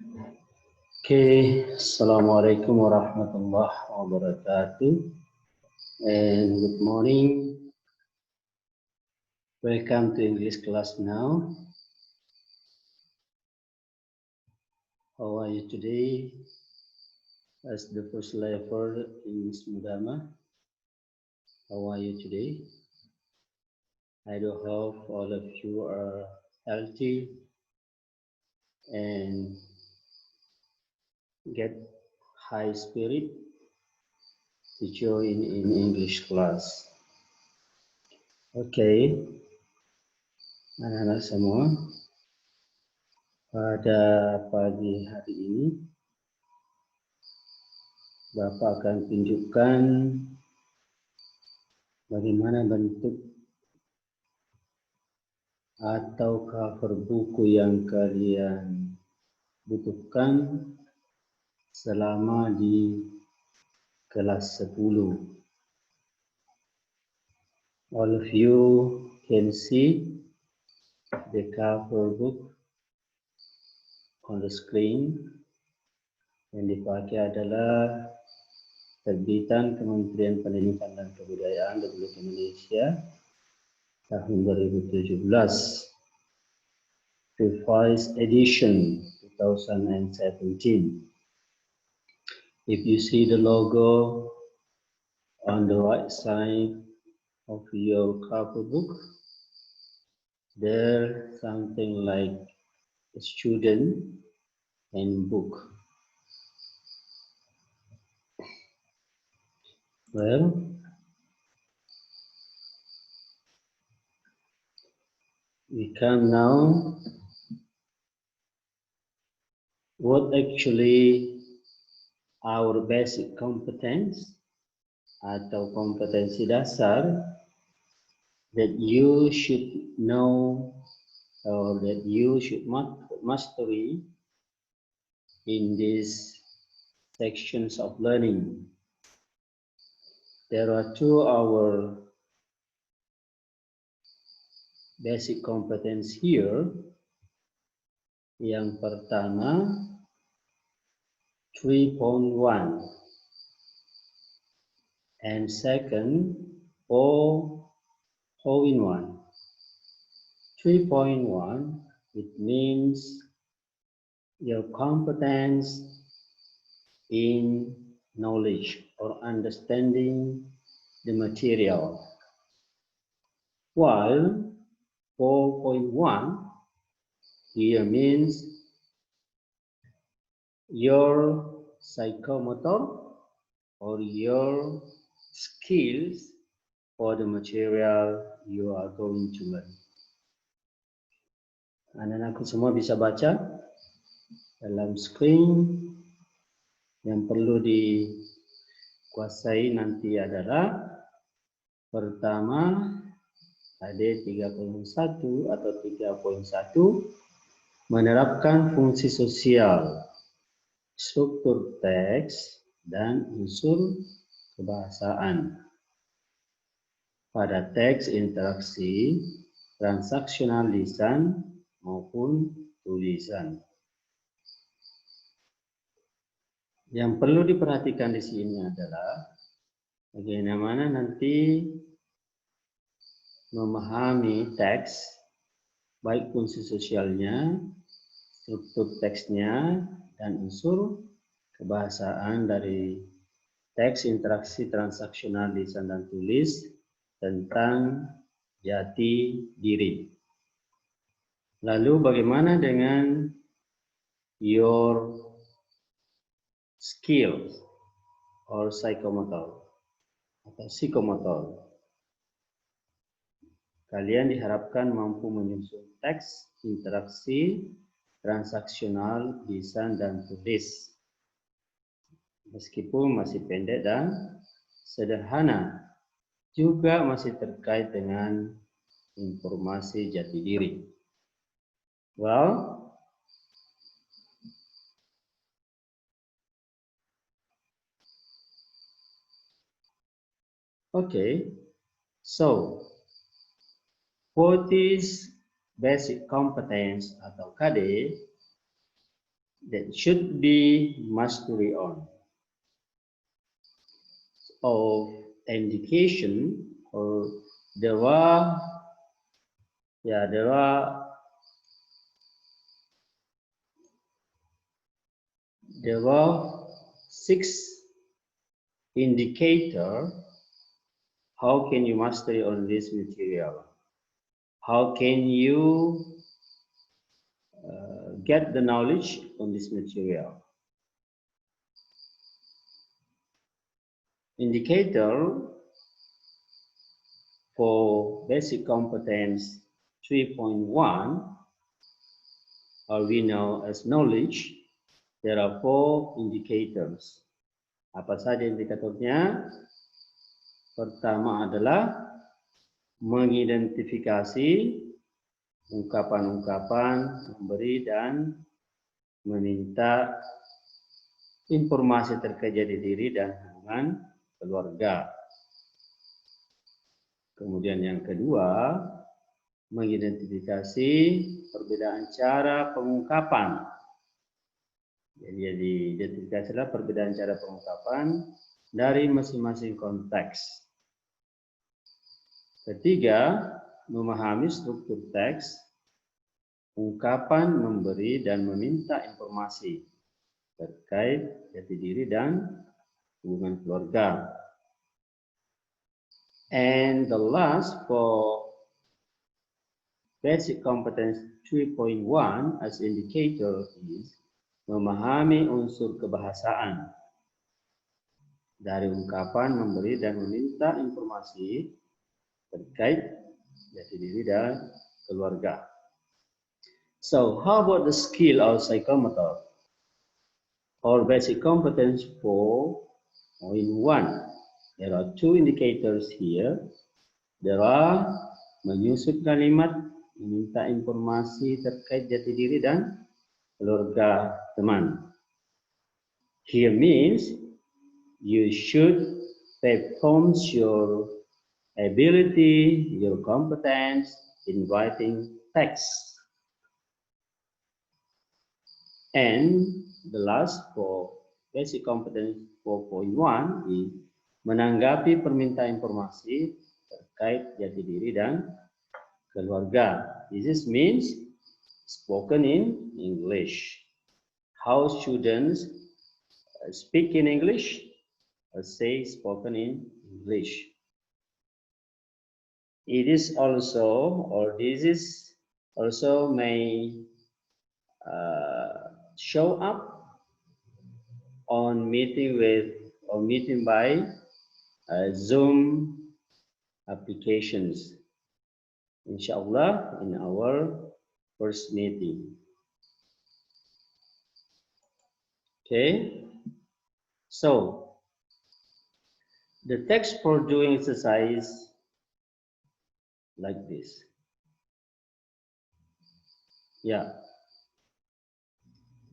Okay, Assalamualaikum warahmatullahi wabarakatuh, and good morning. Welcome to English class now. How are you today? As the first level in Mudama, how are you today? I do hope all of you are healthy and get high spirit to join in English class. Okay, anak-anak semua, pada pagi hari ini Bapak akan tunjukkan bagaimana bentuk atau cover buku yang kalian butuhkan selama di kelas 10. All of you can see the cover book on the screen. Yang dipakai adalah terbitan Kementerian Pendidikan dan Kebudayaan Republik Indonesia tahun 2017, revised edition 2017. If you see the logo on the right side of your cover book, there something like a student and book. Well, we come now. What actually our basic competence atau kompetensi dasar that you should know or that you should mastery in these sections of learning. There are two our basic competence here. Yang pertama 3.1 and second 4.1. 3.1, it means your competence in knowledge or understanding the material, while 4.1 here means your psychomotor or your skills for the material you are going to learn. Anak-anakku semua bisa baca dalam screen. Yang perlu dikuasai nanti adalah pertama AD 3.1 atau 3.1 menerapkan fungsi sosial, struktur teks, dan unsur kebahasaan pada teks interaksi, transaksional lisan maupun tulisan. Yang perlu diperhatikan di sini adalah bagaimana nanti memahami teks, baik fungsi sosialnya, struktur teksnya, dan unsur kebahasaan dari teks interaksi transaksional lisan dan tulis tentang jati diri. Lalu bagaimana dengan your skills or psychomotor atau psikomotor? Kalian diharapkan mampu menyusun teks, interaksi, transaksional, lisan, dan tulis. Meskipun masih pendek dan sederhana, juga masih terkait dengan informasi jati diri. Well, okay, so for this basic competence atau KD, that should be mastery on, of indication, or there are there were 6 indicators. How can you master on this material? How can you get the knowledge on this material? Indicator for basic competence 3.1, or we know as knowledge, there are 4 indicators. Apa saja indikatornya? Pertama adalah mengidentifikasi ungkapan-ungkapan, memberi dan meminta informasi terkait jati diri dan hubungan keluarga. Kemudian yang kedua, mengidentifikasi perbedaan cara pengungkapan. Jadi identifikasi adalah perbedaan cara pengungkapan dari masing-masing konteks. Ketiga, memahami struktur teks, ungkapan, memberi dan meminta informasi terkait jati diri dan hubungan keluarga. And the last, for basic competence 3.1 as indicator, is memahami unsur kebahasaan dari ungkapan, memberi dan meminta informasi terkait jati diri dan keluarga. So, how about the skill or psychomotor or basic competence 4.1? There are 2 indicators here. There are menyusun kalimat, meminta informasi terkait jati diri dan keluarga teman. Here means you should perform your ability, your competence in writing text. And the last, for basic competence 4.1, is menanggapi permintaan informasi terkait jati diri dan keluarga. This means spoken in English. How students speak in English? Say spoken in English. It is also, or this is also may show up on meeting with or meeting by Zoom applications. Inshallah, in our first meeting. Okay, so the text for doing exercise like this. Yeah,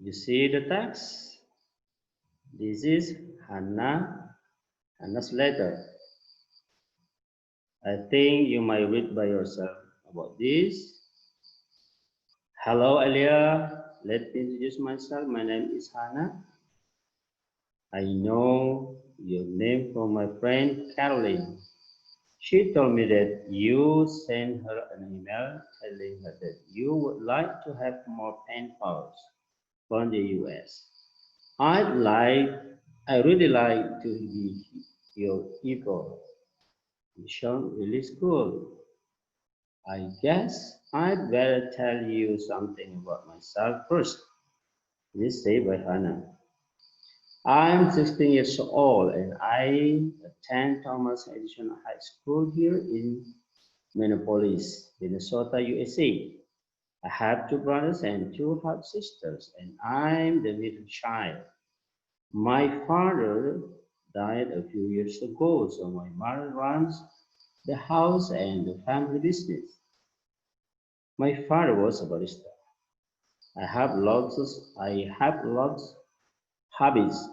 you see the text. This is Hannah's letter. I think you might read by yourself about this. Hello, Elia. Let me introduce myself. My name is Hannah. I know your name from my friend Caroline. She told me that you sent her an email telling her that you would like to have more pen pals from the US. I really like to be your equal. You sound really cool. I guess I'd better tell you something about myself first. This is said by Hannah. I'm 16 years old and I attend Thomas Edison High School here in Minneapolis, Minnesota, USA. I have 2 brothers and 2 half sisters, and I'm the middle child. My father died a few years ago, so my mother runs the house and the family business. My father was a barista. I have lots of hobbies.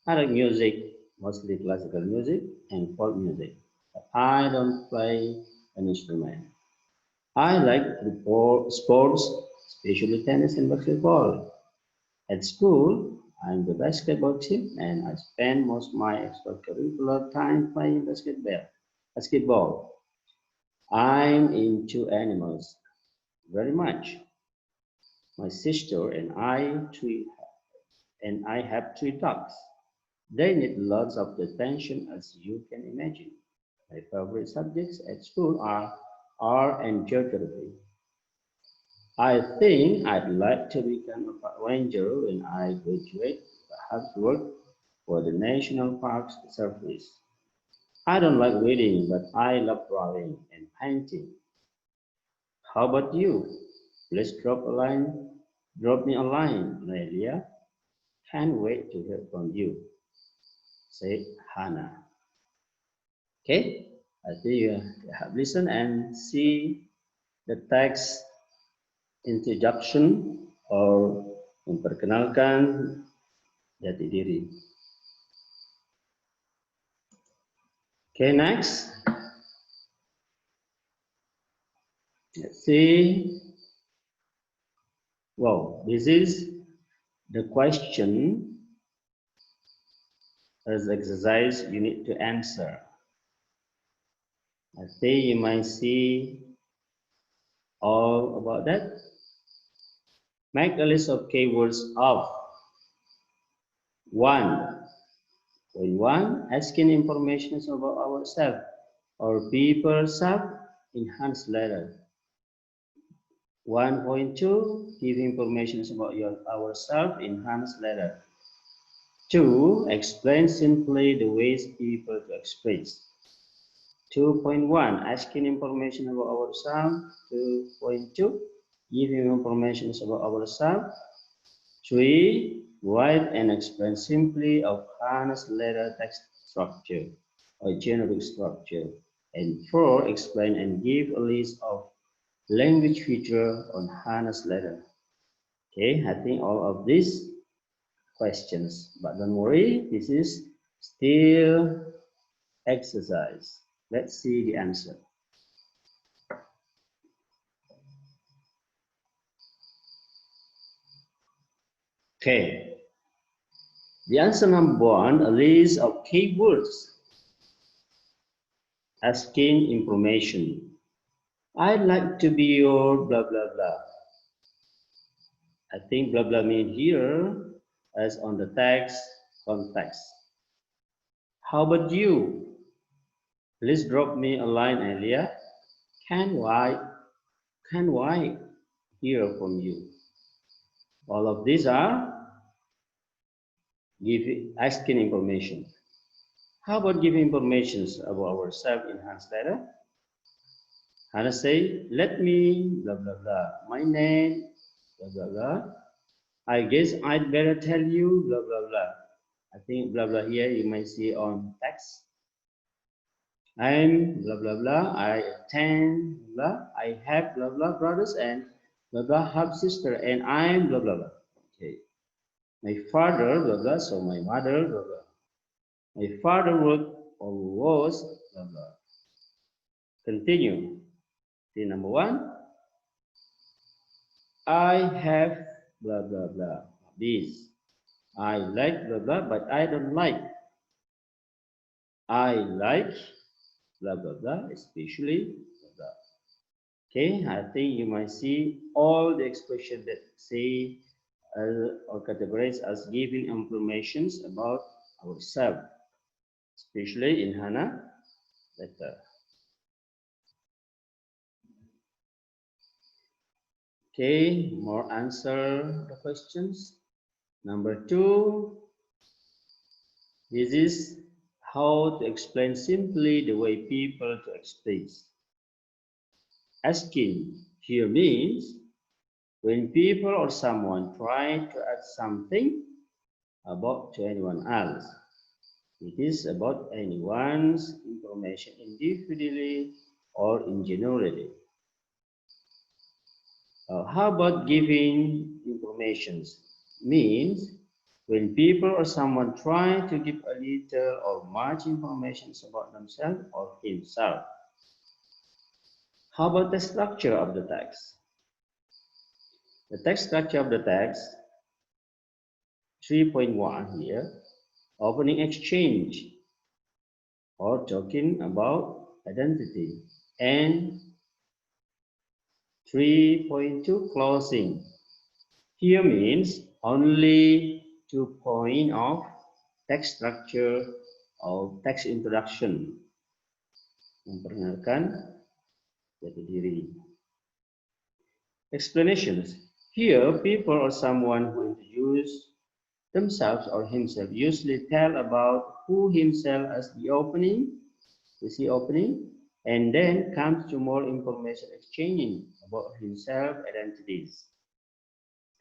I like music, mostly classical music and folk music. But I don't play an instrument. I like sports, especially tennis and basketball. At school, I'm the basketball team and I spend most of my extracurricular time playing basketball. I'm into animals very much. My sister and I have three dogs. They need lots of attention as you can imagine. My favorite subjects at school are art and geography. I think I'd like to become a park ranger when I graduate, perhaps work for the National Parks Service. I don't like reading, but I love drawing and painting. How about you? Please drop me a line, Lelia. Can't wait to hear from you, said Hannah. Okay, I think you have listened and see the text introduction or memperkenalkan jati diri. Okay, next. Let's see. Wow, this is the question as exercise you need to answer. I think you might see all about that. Make a list of keywords of 1.1 asking information about ourselves or people self enhanced letter. 1.2 give information about ourselves enhanced letter. 2. Explain simply the ways people to express. 2.1 asking information about ourselves. 2.2 giving information about ourselves. 3. Write and explain simply of harness letter text structure or generic structure. And 4. Explain and give a list of language feature on harness letter. Okay, I think all of these questions, but don't worry, this is still exercise. Let's see the answer. Okay, the answer number 1, a list of keywords asking information. I'd like to be your blah blah blah. I think blah blah mean here as on the text context. How about you? Please drop me a line, Elia. Can I hear from you? All of these are asking information. How about giving information about ourselves in enhanced letter? Hannah say, let me blah blah blah. My name blah blah blah. I guess I'd better tell you blah blah blah. I think blah blah here you might see on text. I'm blah blah blah. I attend blah. I have blah blah brothers and blah blah half sister and I'm blah blah blah. Okay. My father blah blah. So my mother blah blah. My father worked or was blah blah. Continue. The number 1. I have blah blah blah. This. I like blah blah, but I don't like. I like blah blah blah, especially blah blah. Okay, I think you might see all the expressions that say or categorize as giving informations about ourselves, especially in Hannah letter. Okay, more answer the questions. Number 2, this is how to explain simply the way people to express. Asking here means when people or someone try to add something about to anyone else. It is about anyone's information individually or in generally. How about giving informations? Means when people or someone try to give a little or much information about themselves or himself. How about the structure of the text? The text structure of the text 3.1 here, opening exchange or talking about identity. And 3.2 closing. Here means only 2 points of text structure or text introduction. Memperkenalkan jati diri. Explanations. Here, people or someone who introduce themselves or himself usually tell about who himself as the opening, and then comes to more information exchanging about himself identities.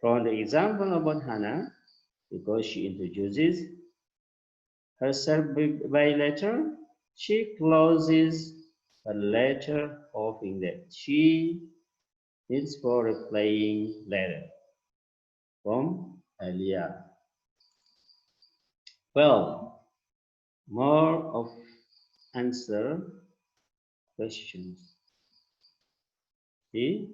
From the example about Hannah, because she introduces herself by letter, she closes her letter hoping that she is for replying letter from Elia. Well, more of answer questions. See?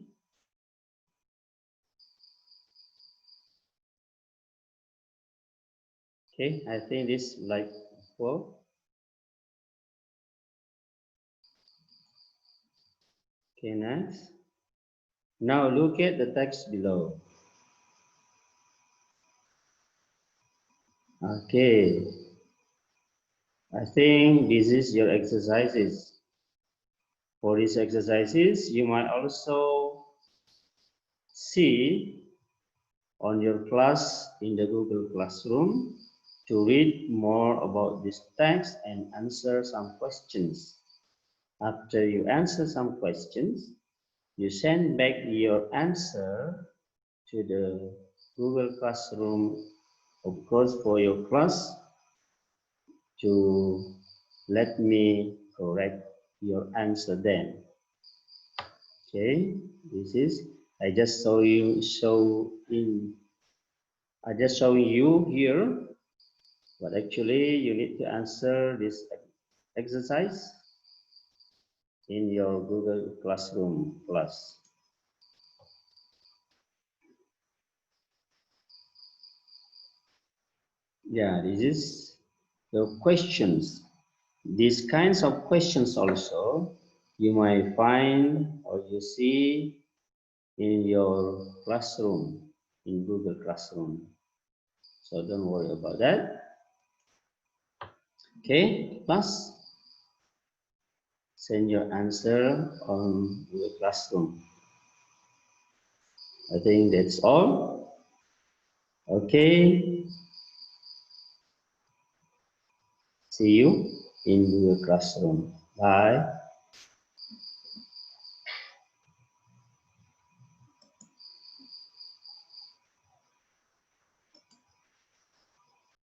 Okay, I think this like before. Okay, next. Now look at the text below. Okay, I think this is your exercises. For these exercises, you might also see on your class in the Google Classroom to read more about this text and answer some questions. After you answer some questions, you send back your answer to the Google Classroom, of course, for your class to let me correct your answer then. Okay, this is I just showing you here, but actually you need to answer this exercise in your Google Classroom class. Yeah, this is the questions. These kinds of questions also you might find or you see in your classroom, in Google Classroom. So don't worry about that. Okay, class, send your answer on Google Classroom. I think that's all. Okay. See you in Google Classroom. Bye.